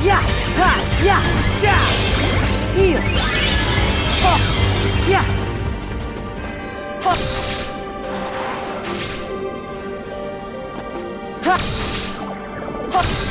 Ya, ha, ya, ya. Heal. Oh, ya. Oh. Ha. Oh.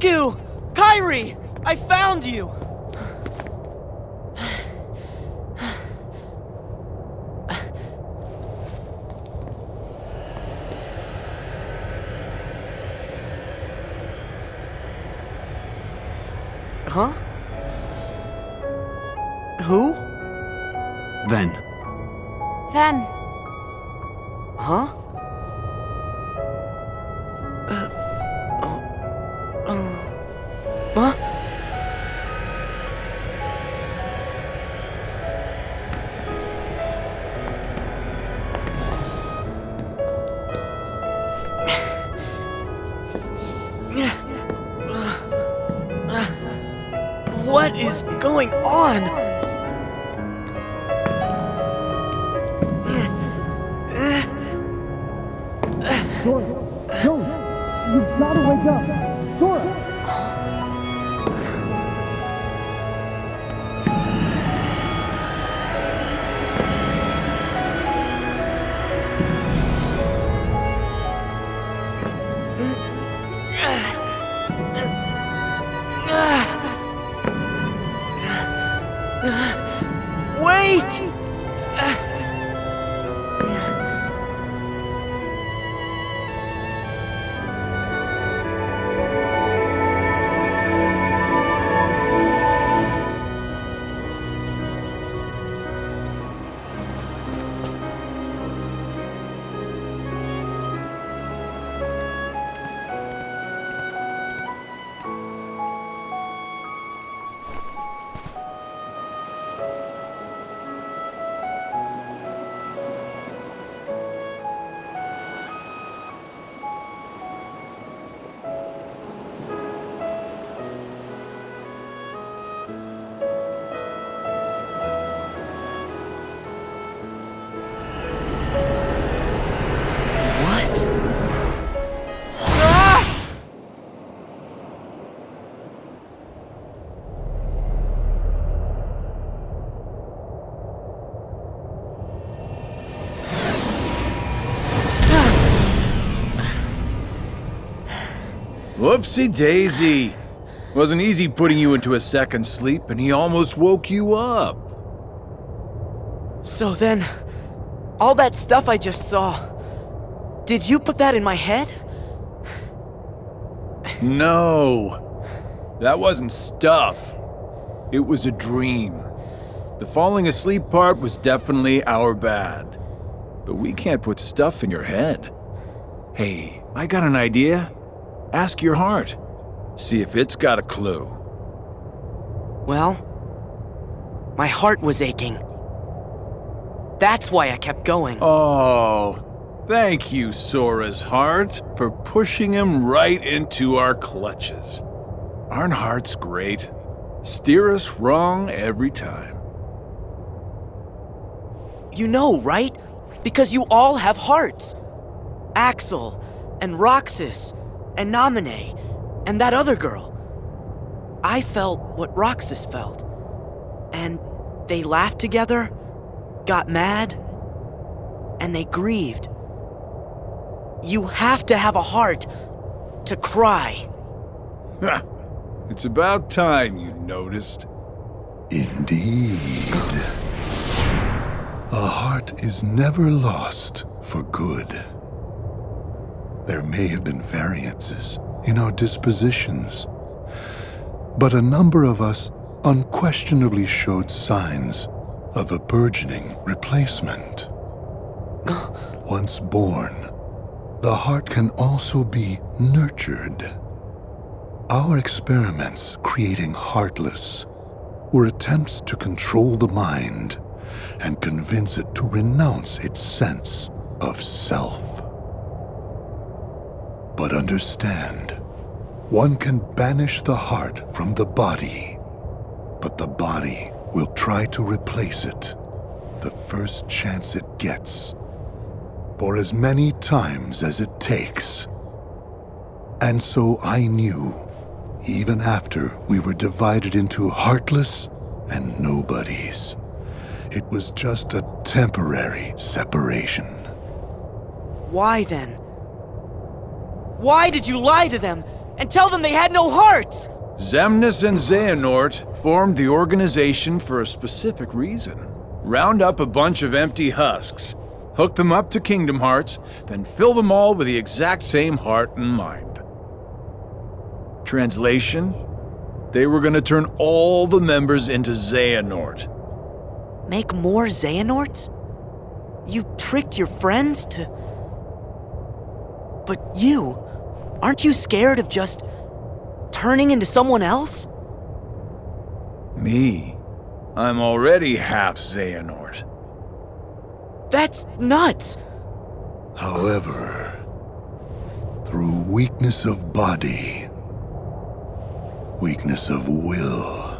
Riku! Kairi! I found you! Huh? Who? Ven. Ven. Huh? Huh? What is going on? You've got to wake up! Sora! Wait! What? Ah! Whoopsie daisy. Wasn't easy putting you into a second sleep, and he almost woke you up. So then, all that stuff I just saw, did you put that in my head? No, that wasn't stuff. It was a dream. The falling asleep part was definitely our bad. But we can't put stuff in your head. Hey, I got an idea. Ask your heart. See if it's got a clue. Well, my heart was aching. That's why I kept going. Oh, thank you, Sora's heart, for pushing him right into our clutches. Aren't hearts great? Steer us wrong every time. You know, right? Because you all have hearts. Axel, and Roxas, and Naminé, and that other girl. I felt what Roxas felt. And they laughed together, got mad, and they grieved. You have to have a heart to cry. It's about time you noticed. Indeed. A heart is never lost for good. There may have been variances in our dispositions, but a number of us unquestionably showed signs of a burgeoning replacement. Once born, the heart can also be nurtured. Our experiments creating Heartless were attempts to control the mind and convince it to renounce its sense of self. But understand, one can banish the heart from the body, but the body will try to replace it the first chance it gets, for as many times as it takes. And so I knew, even after we were divided into Heartless and Nobodies, it was just a temporary separation. Why then? Why did you lie to them and tell them they had no hearts! Xemnas and Xehanort formed the organization for a specific reason. Round up a bunch of empty husks, hook them up to Kingdom Hearts, then fill them all with the exact same heart and mind. Translation? They were gonna turn all the members into Xehanort. Make more Xehanorts? You tricked your friends to... But you... Aren't you scared of just... turning into someone else? Me? I'm already half Xehanort. That's nuts! However, through weakness of body, weakness of will,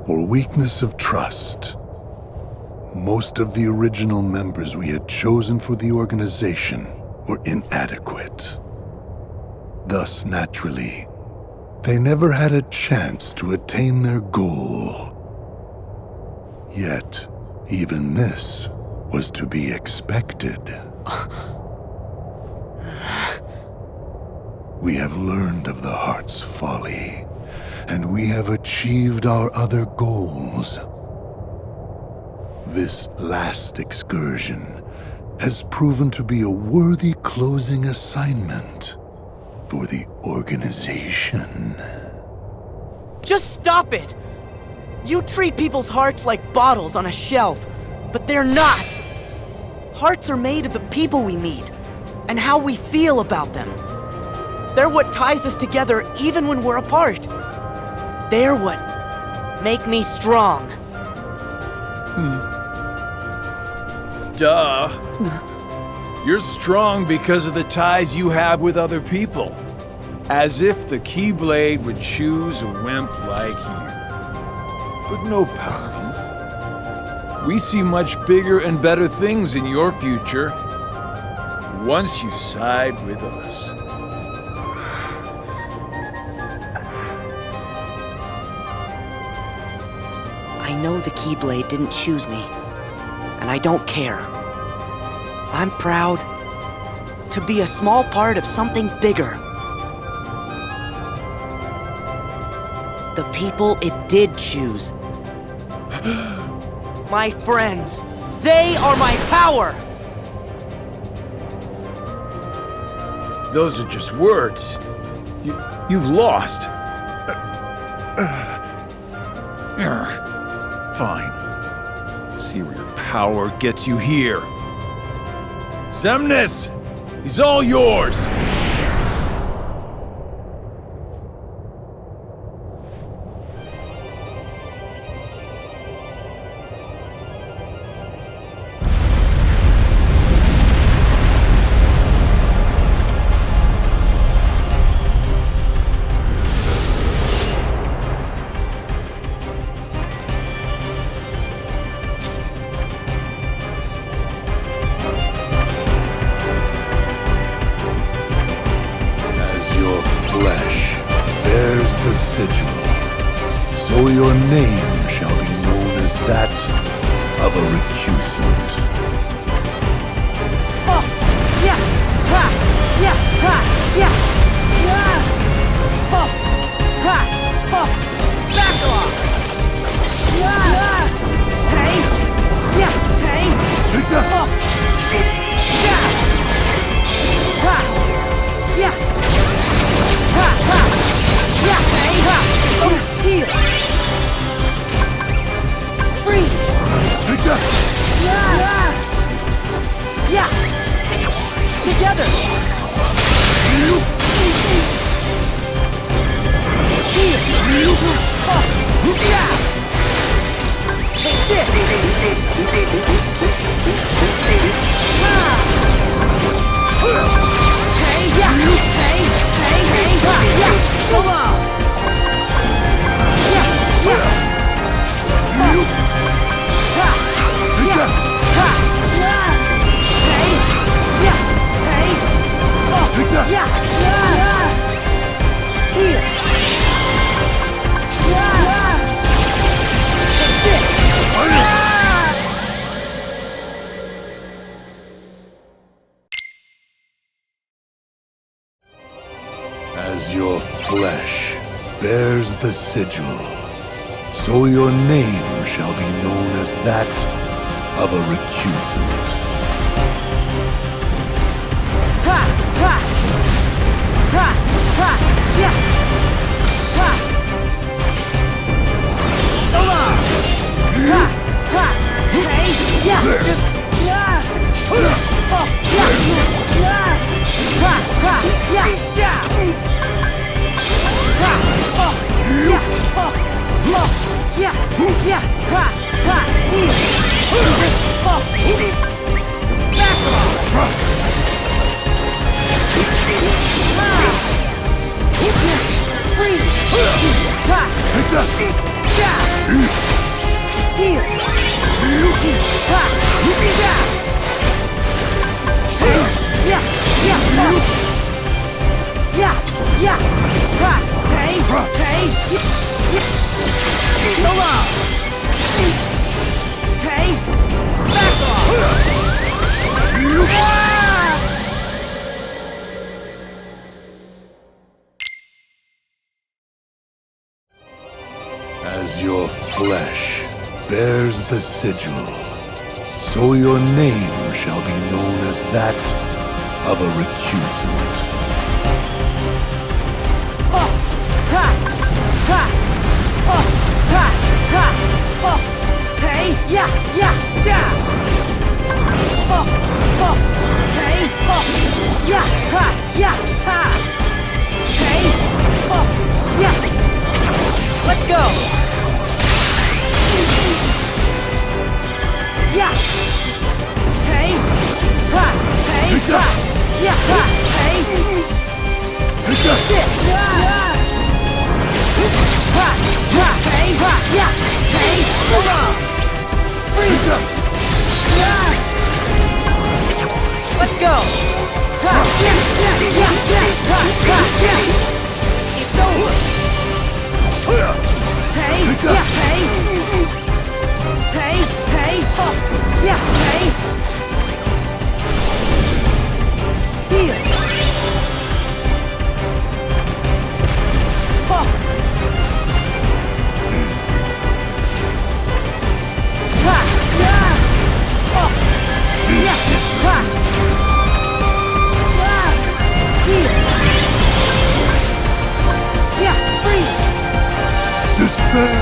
or weakness of trust, most of the original members we had chosen for the organization were inadequate. Thus, naturally, they never had a chance to attain their goal. Yet, even this was to be expected. We have learned of the heart's folly, and we have achieved our other goals. This last excursion has proven to be a worthy closing assignment for the organization. Just stop it! You treat people's hearts like bottles on a shelf, but they're not! Hearts are made of the people we meet, and how we feel about them. They're what ties us together even when we're apart. They're what make me strong. Duh. You're strong because of the ties you have with other people. As if the Keyblade would choose a wimp like you. But no pouting. We see much bigger and better things in your future once you side with us. I know the Keyblade didn't choose me, and I don't care. I'm proud to be a small part of something bigger. The people it did choose. My friends, they are my power! Those are just words. You've lost. Fine. See where your power gets you here. Xemnas! He's all yours! So your name shall be known as that of a recusant. Oh, yeah, ha, yeah, ha, yeah, yeah. Oh, ha, oh, back off. Yeah, hey, yeah, hey. Oh, yeah, ha, yeah, ha, ha, yeah, hey, ha. Oh, here. Freeze! the sigil, so your name shall be known as that of a recusant. Ha! Ha! Ha! Ha! Yeah! Ha! Along! Ha! Ha! Hey! Yeah! Yeah! Oh! Yeah! Yeah! Ha! Ha! Yeah! Yeah! Ha! Oh! Yeah! Oh! Oh! Yeah! Yeah! Ha! Ha! Here! Oh! Back off! Freeze! Ha! Yeah! Here! Ha! Yeah! Yeah! Yeah! Yeah! Ha! Hey! Hey! So long! Hey! Back off! As your flesh bears the sigil, so your name shall be known as that of a recusant. Oh! Ha! Ha! Oh! Ha! Ha! Oh! Hey! Yeah! Yeah! Yeah! Oh! Oh! Hey! Oh! Yeah! Ha! Yeah! Ha! Hey! Oh! Yeah! Let's go! Yeah! Hey! Ha! Hey! Ha! Yeah! Ha! Hey! This! Yeah! Ha! Ha! Hey! Ha! Yeah! Hey! Hold on! Freeze! Yeah! Let's go! Ha! Yeah! Yeah! Yeah! Yeah! Ha! Ha! Yeah! It's over! Hey! Yeah! Hey! Hey! Hey! Oh! Yeah! Hey! Here! Oh! Ha! Yeah! Oh! Yeah! Ha! Ah! Here! Yeah! Freeze! Despair!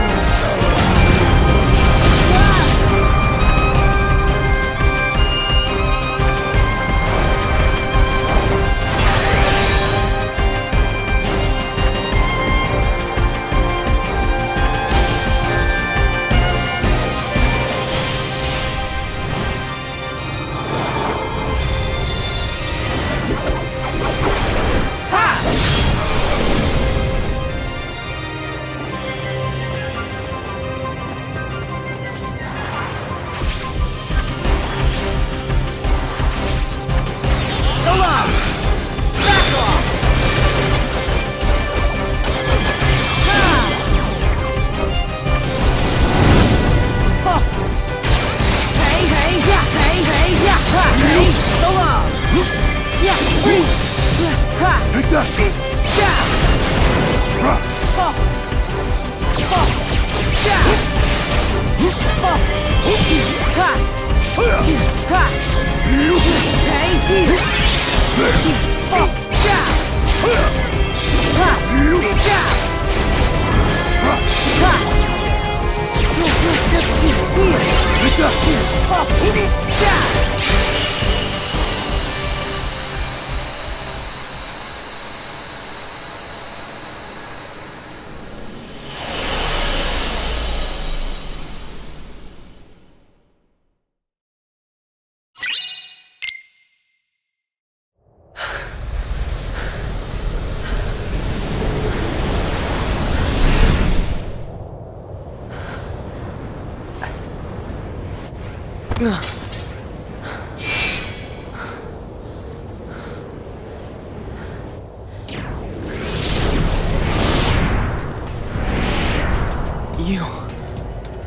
You...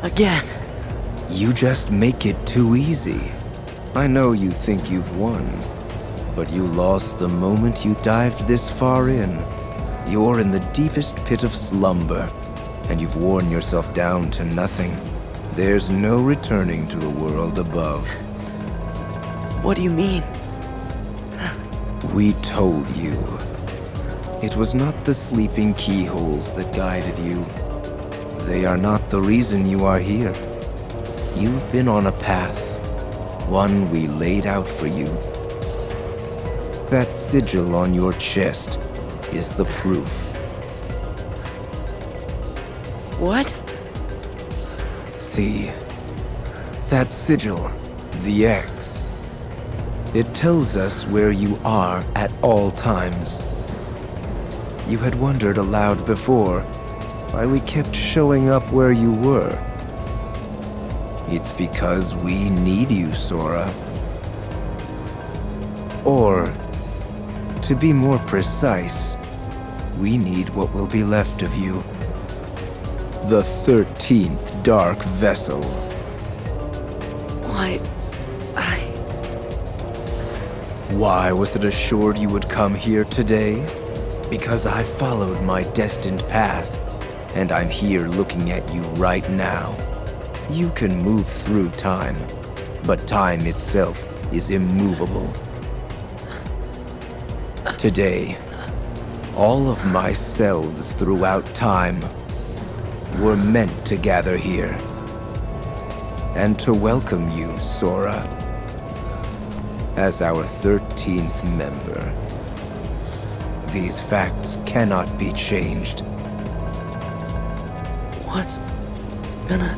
again. You just make it too easy. I know you think you've won, but you lost the moment you dived this far in. You're in the deepest pit of slumber, and you've worn yourself down to nothing. There's no returning to the world above. What do you mean? We told you. It was not the sleeping keyholes that guided you. They are not the reason you are here. You've been on a path, one we laid out for you. That sigil on your chest is the proof. What? See, that sigil, the X, it tells us where you are at all times. You had wondered aloud before why we kept showing up where you were. It's because we need you, Sora. Or, to be more precise, we need what will be left of you. The 13th Dark Vessel. Why was it assured you would come here today? Because I followed my destined path, and I'm here looking at you right now. You can move through time, but time itself is immovable. Today, all of my selves throughout time were meant to gather here, and to welcome you, Sora, as our 13th member. These facts cannot be changed. What's gonna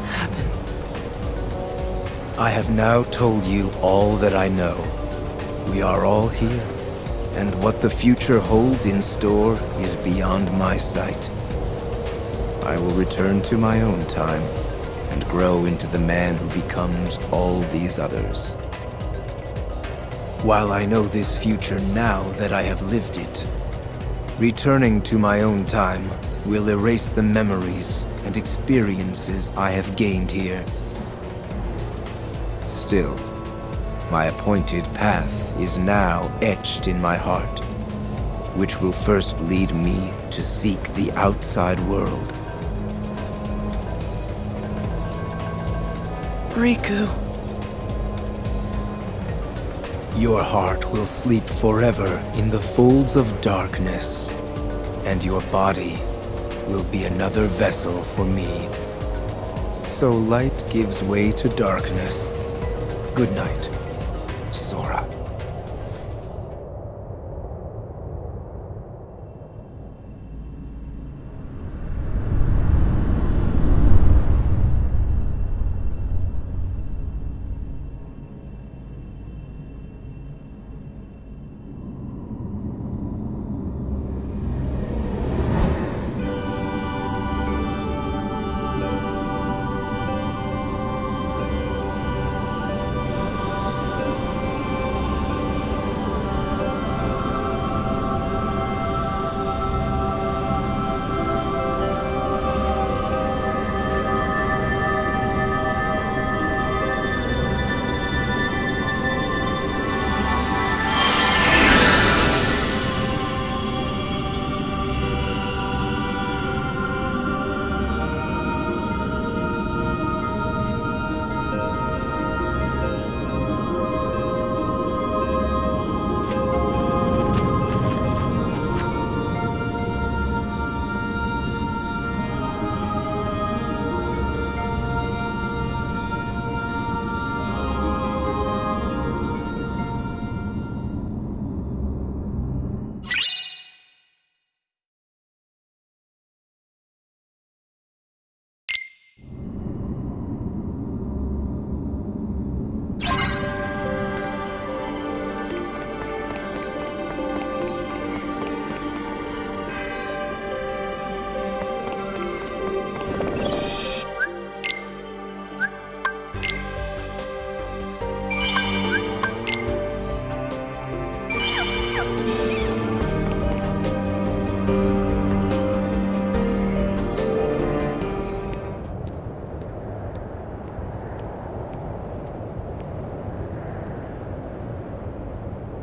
happen? I have now told you all that I know. We are all here, and what the future holds in store is beyond my sight. I will return to my own time and grow into the man who becomes all these others. While I know this future now that I have lived it, returning to my own time will erase the memories and experiences I have gained here. Still, my appointed path is now etched in my heart, which will first lead me to seek the outside world. Riku. Your heart will sleep forever in the folds of darkness, and your body will be another vessel for me. So light gives way to darkness. Good night, Sora.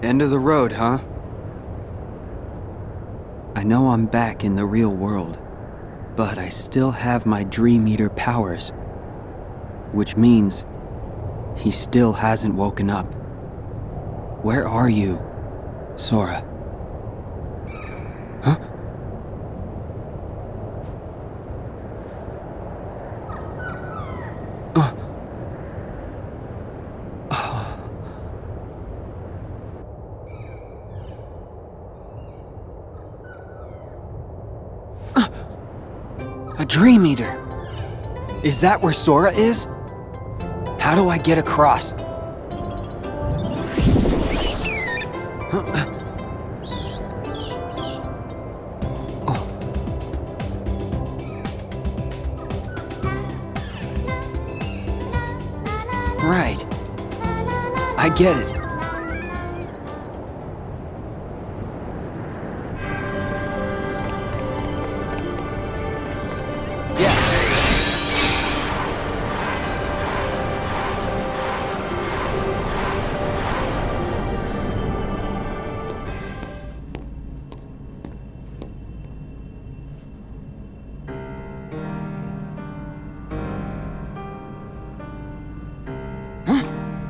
End of the road, huh? I know I'm back in the real world, But I still have my Dream Eater powers. Which means he still hasn't woken up. Where are you, Sora? Huh? A Dream Eater! Is that where Sora is? How do I get across? Right. I get it.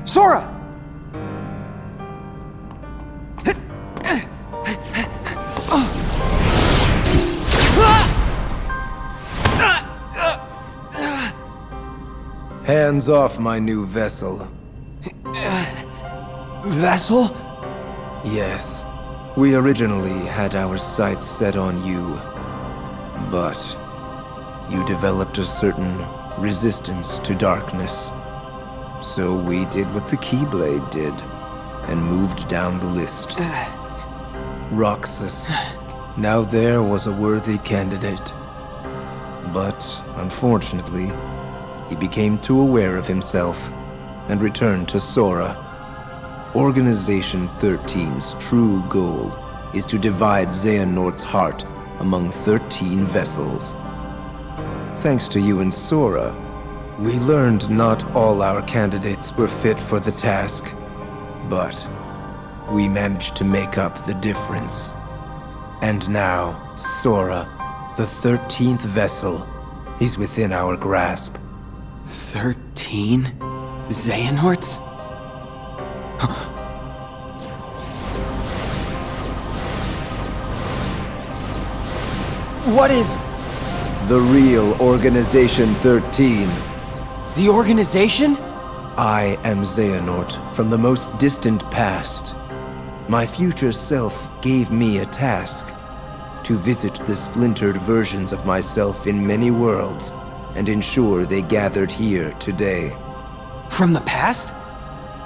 Sora! Hands off my new vessel. Vessel? Yes, we originally had our sights set on you, but you developed a certain resistance to darkness. So we did what the Keyblade did, and moved down the list. Roxas. Now there was a worthy candidate. But, unfortunately, he became too aware of himself, and returned to Sora. Organization 13's true goal is to divide Xehanort's heart among 13 vessels. Thanks to you and Sora, we learned not all our candidates were fit for the task, but we managed to make up the difference. And now, Sora, the 13th vessel, is within our grasp. 13 Xehanorts? What is The real Organization 13. the organization? I am Xehanort from the most distant past. My future self gave me a task to visit the splintered versions of myself in many worlds and ensure they gathered here today. From the past?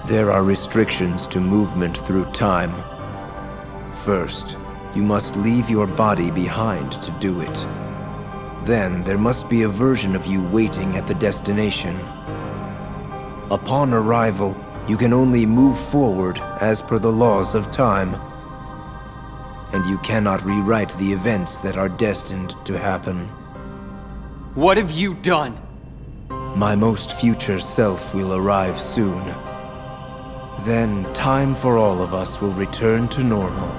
There are restrictions to movement through time. First, you must leave your body behind to do it. Then there must be a version of you waiting at the destination. Upon arrival, you can only move forward as per the laws of time. And you cannot rewrite the events that are destined to happen. What have you done? My most future self will arrive soon. Then time for all of us will return to normal.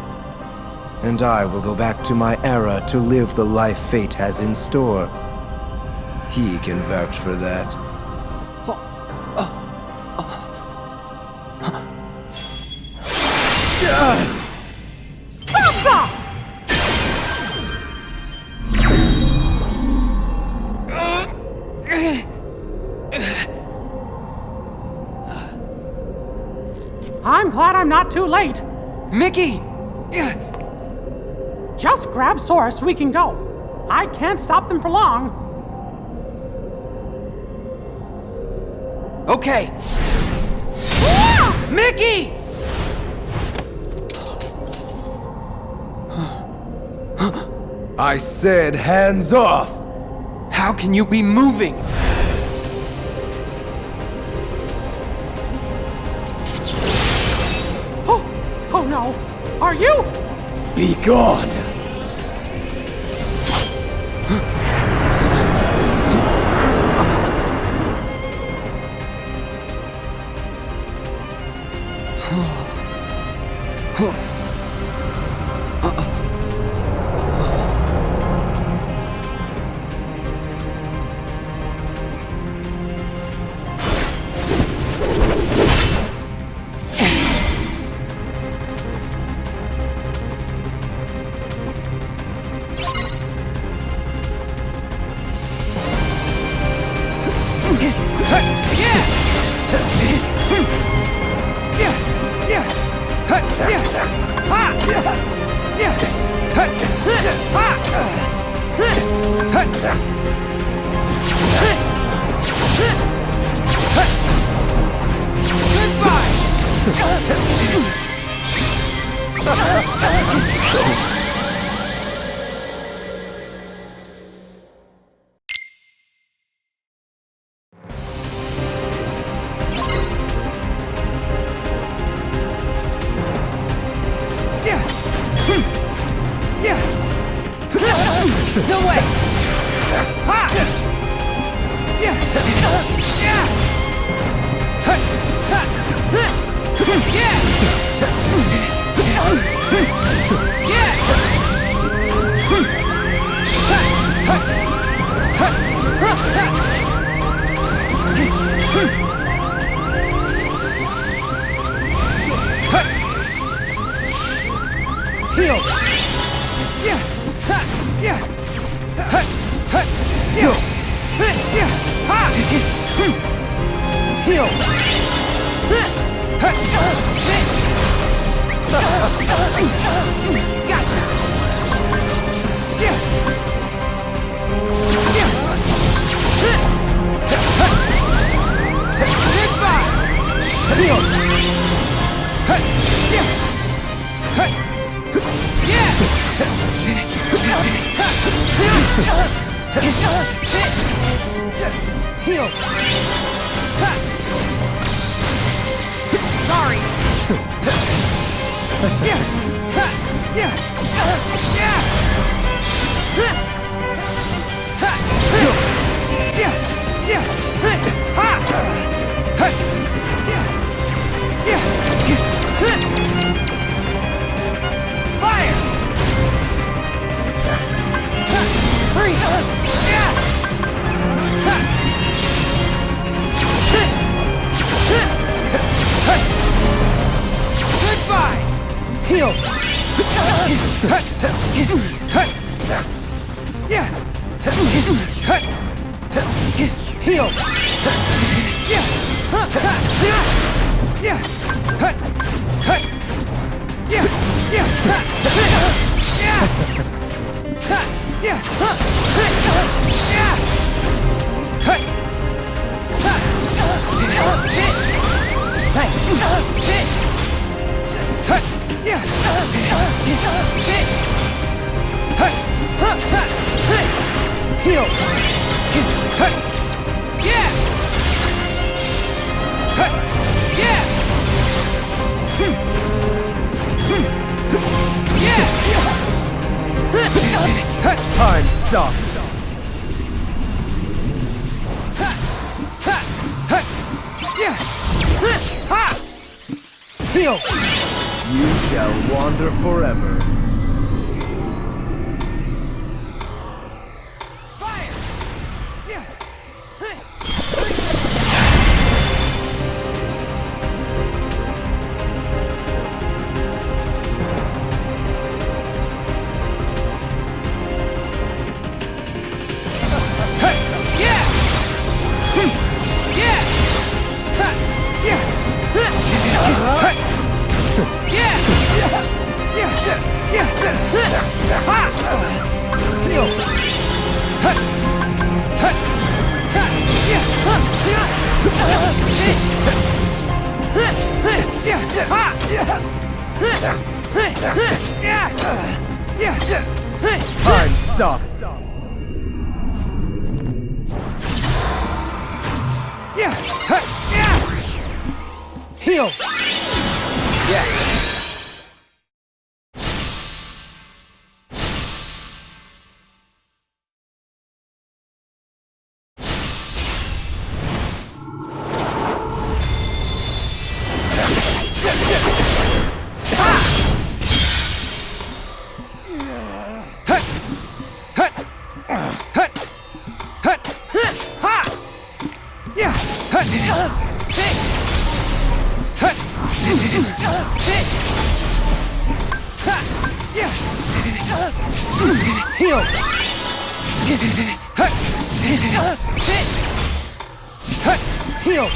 And I will go back to my era to live the life fate has in store. He can vouch for that. I'm glad I'm not too late. Mickey! Just grab Sora so we can go. I can't stop them for long. Okay. Mickey! I said hands off! How can you be moving? Oh no. Are you? Be gone! No way! Ha! Yeah! Yeah! Ha! Ha! Yeah! Heal! Yeah! Ha! Yeah! Ha! Ha! Yeah! Yeah! Ha! Heal! Heal! Sorry! Yeah! Yeah! Yeah! Yeah! Yeah! Ha! Yeah! Fire! Freeze! Yeah! Goodbye! Heal! Yeah! Heal! Yeah! Yeah! Yeah! Yeah! Yeah! Heal! Yeah! Yeah! Time stop! Yeah! Ha! Heal! You shall wander forever. Fire! Yeah! Time stop. Yeah! Yeah! Heal! Yeah. Heal! Heal!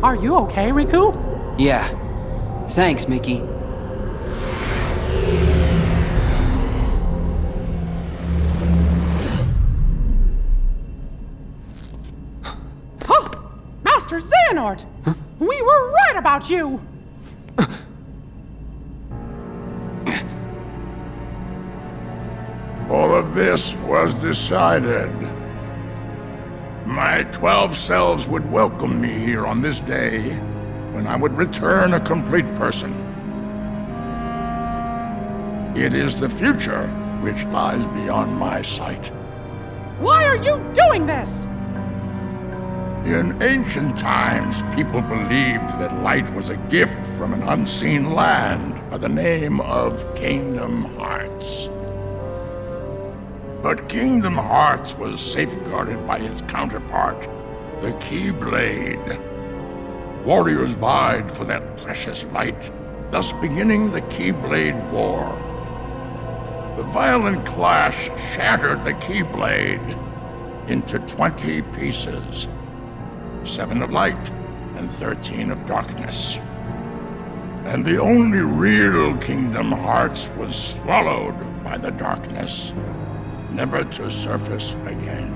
Are you okay, Riku? Yeah. Thanks, Mickey. Master Xehanort! Huh? We were right about you! All of this was decided. My 12 selves would welcome me here on this day, when I would return a complete person. It is the future which lies beyond my sight. Why are you doing this? In ancient times, people believed that light was a gift from an unseen land by the name of Kingdom Hearts. But Kingdom Hearts was safeguarded by its counterpart, the Keyblade. Warriors vied for that precious light, thus beginning the Keyblade War. The violent clash shattered the Keyblade into 20 pieces. 7 of light and 13 of darkness. And the only real Kingdom Hearts was swallowed by the darkness, never to surface again.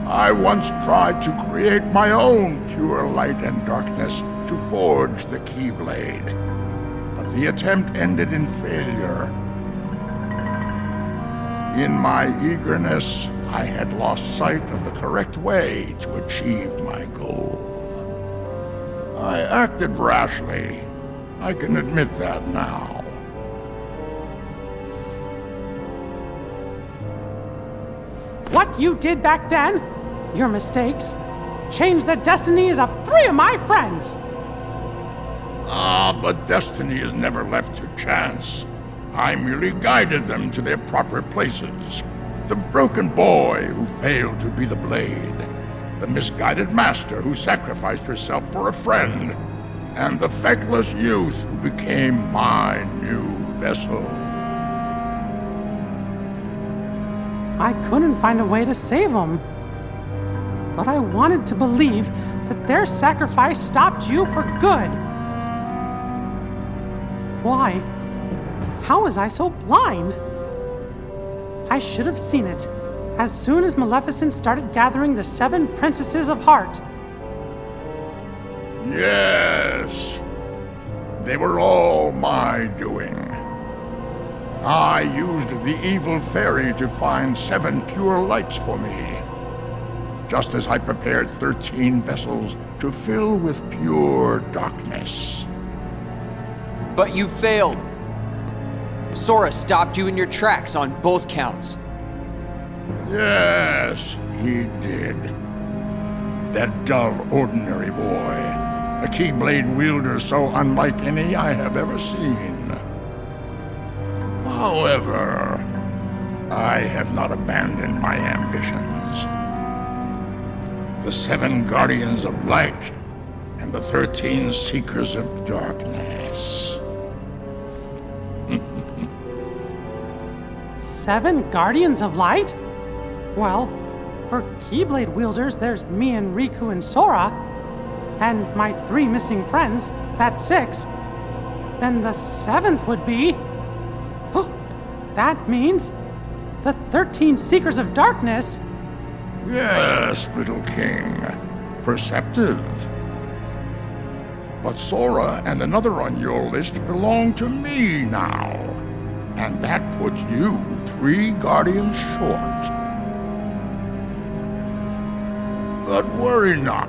I once tried to create my own pure light and darkness to forge the Keyblade, but the attempt ended in failure. In my eagerness, I had lost sight of the correct way to achieve my goal. I acted rashly. I can admit that now. What you did back then, your mistakes, changed the destinies of 3 of my friends. But destiny is never left to chance. I merely guided them to their proper places. The broken boy who failed to be the blade, the misguided master who sacrificed herself for a friend, and the feckless youth who became my new vessel. I couldn't find a way to save them. But I wanted to believe that their sacrifice stopped you for good. Why? How was I so blind? I should have seen it as soon as Maleficent started gathering the 7 princesses of heart. Yes. They were all my doing. I used the evil fairy to find 7 pure lights for me, just as I prepared 13 vessels to fill with pure darkness. But you failed. Sora stopped you in your tracks on both counts. Yes, he did. That dull, ordinary boy. A Keyblade wielder so unlike any I have ever seen. However, I have not abandoned my ambitions. The 7 Guardians of Light and the 13 Seekers of Darkness. 7 Guardians of Light? Well, for Keyblade wielders, there's me and Riku and Sora. And my 3 missing friends, that's 6. Then the 7th would be... That means The 13 Seekers of Darkness? Yes, little king. Perceptive. But Sora and another on your list belong to me now. And that puts you 3 guardians short. But worry not.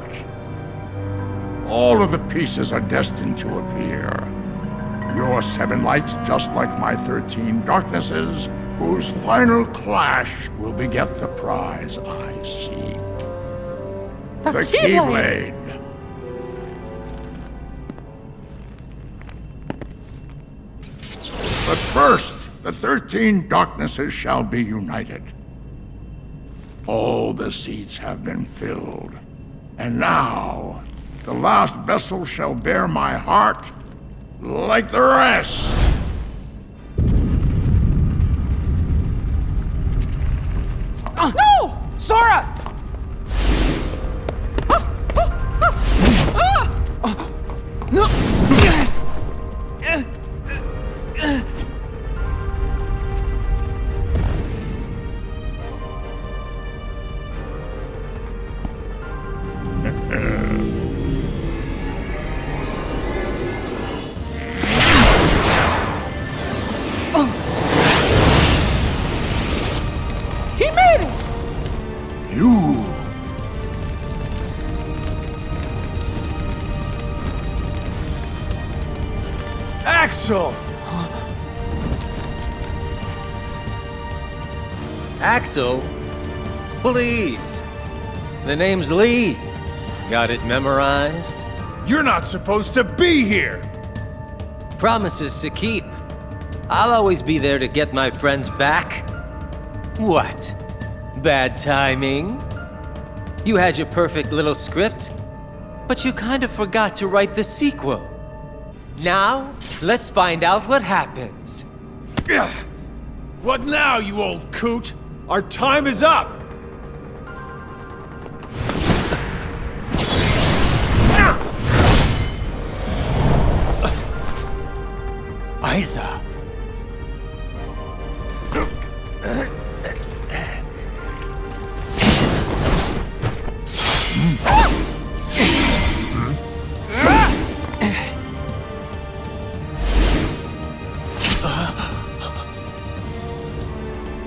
All of the pieces are destined to appear. Your 7 lights, just like my 13 darknesses, whose final clash will beget the prize I seek. The Keyblade! But first, the 13 darknesses shall be united. All the seats have been filled. And now, the last vessel shall bear my heart like the rest. No! Sora! No! He made it! You... Axel! Axel? Please. The name's Lee. Got it memorized? You're not supposed to be here! Promises to keep. I'll always be there to get my friends back. What? Bad timing? You had your perfect little script, but you kind of forgot to write the sequel. Now, let's find out what happens. Ugh. What now, you old coot? Our time is up! Isa.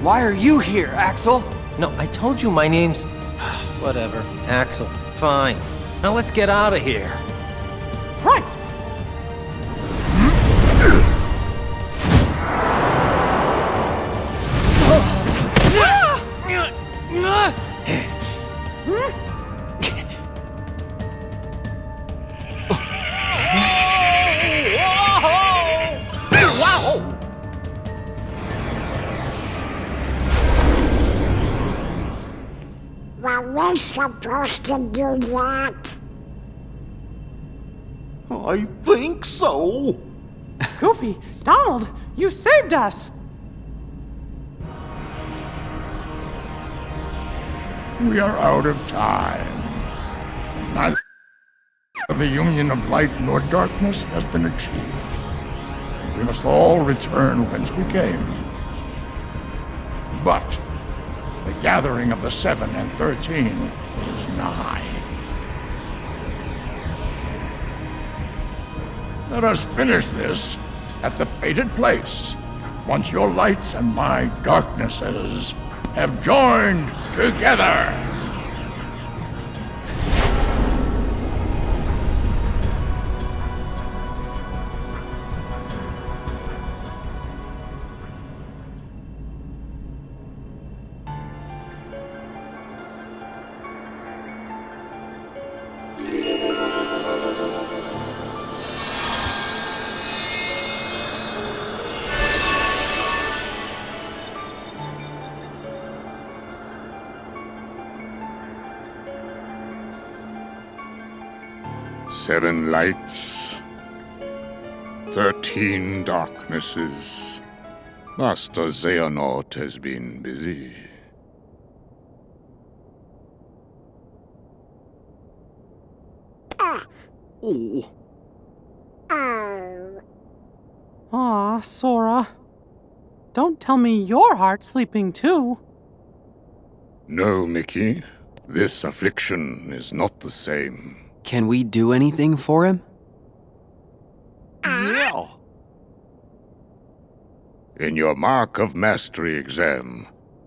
Why are you here, Axel? No, I told you my name's... Whatever. Axel. Fine. Now let's get out of here. Right! Were we supposed to do that? I think so. Goofy, Donald, you saved us! We are out of time. Neither the union of light nor darkness has been achieved. We must all return whence we came. But the gathering of the 7 and 13 is nigh. Let us finish this at the fated place, once your lights and my darknesses have joined together. Seven lights, 13 darknesses. Master Xehanort has been busy. Oh. Oh. Aw, Sora. don't tell me your heart's sleeping too. No, Mickey. This affliction is not the same. Can we do anything for him? Yeah. In your Mark of Mastery exam,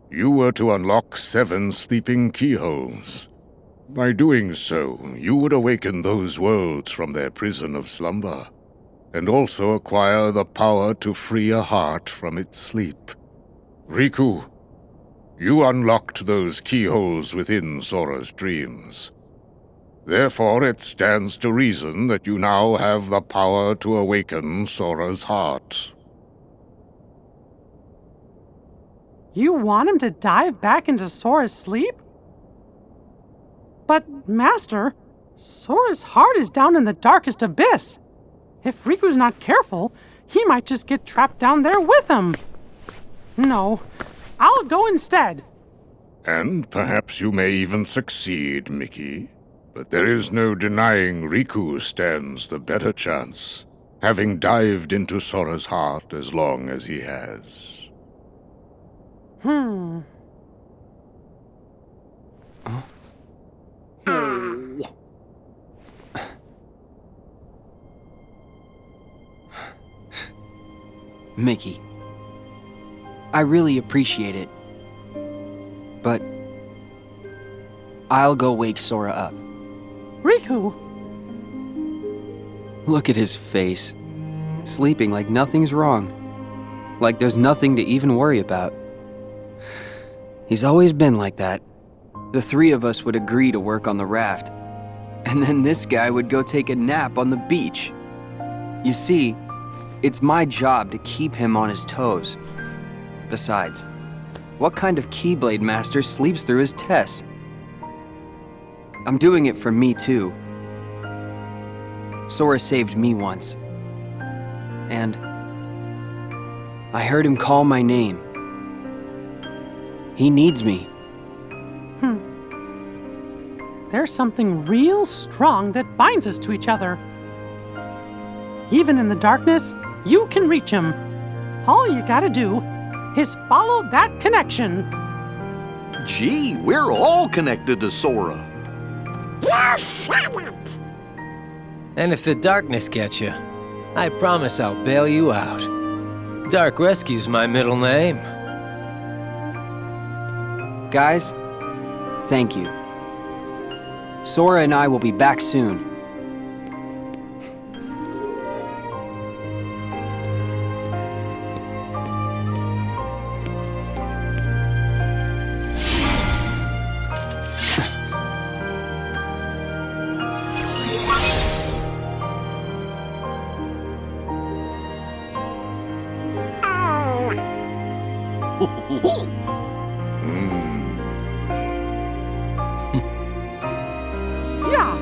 you were to unlock 7 sleeping keyholes. By doing so, you would awaken those worlds from their prison of slumber, and also acquire the power to free a heart from its sleep. Riku, you unlocked those keyholes within Sora's dreams. Therefore, it stands to reason that you now have the power to awaken Sora's heart. You want him to dive back into Sora's sleep? But, Master, Sora's heart is down in the darkest abyss. If Riku's not careful, he might just get trapped down there with him. No, I'll go instead. And perhaps you may even succeed, Mickey. But there is no denying Riku stands the better chance, having dived into Sora's heart as long as he has. Mickey, I really appreciate it, but I'll go wake Sora up. Riku! Look at his face, sleeping like nothing's wrong, like there's nothing to even worry about. He's always been like that. The 3 of us would agree to work on the raft, and then this guy would go take a nap on the beach. You see, it's my job to keep him on his toes. Besides, what kind of Keyblade master sleeps through his test? I'm doing it for me too. Sora saved me once, and I heard him call my name. He needs me. There's something real strong that binds us to each other. Even in the darkness, you can reach him. All you gotta do is follow that connection. Gee, we're all connected to Sora. You said it! And if the darkness gets you, I promise I'll bail you out. Dark Rescue's my middle name. Guys, thank you. Sora and I will be back soon. Yeah.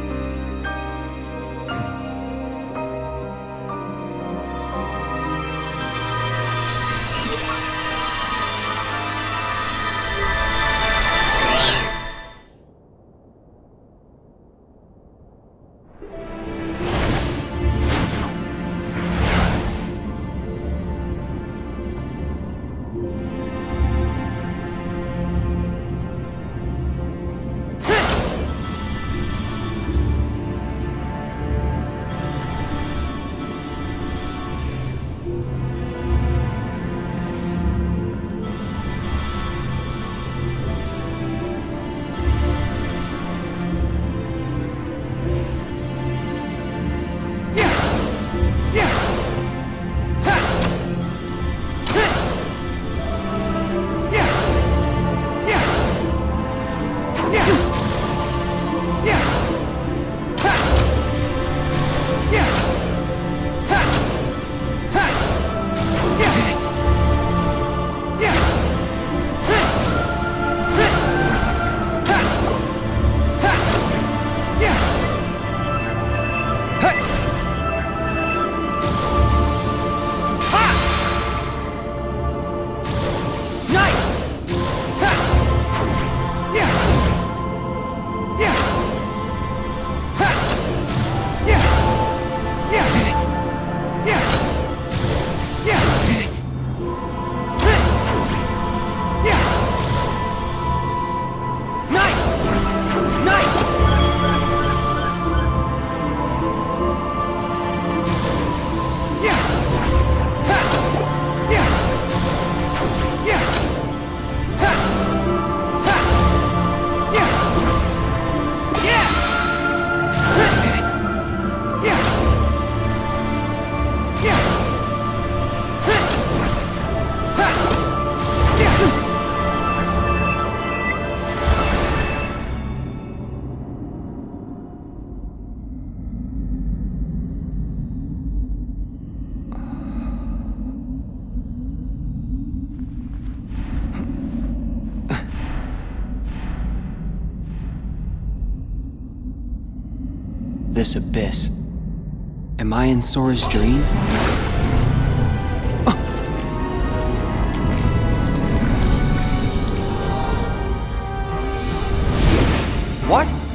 this abyss. Am I in Sora's dream? What?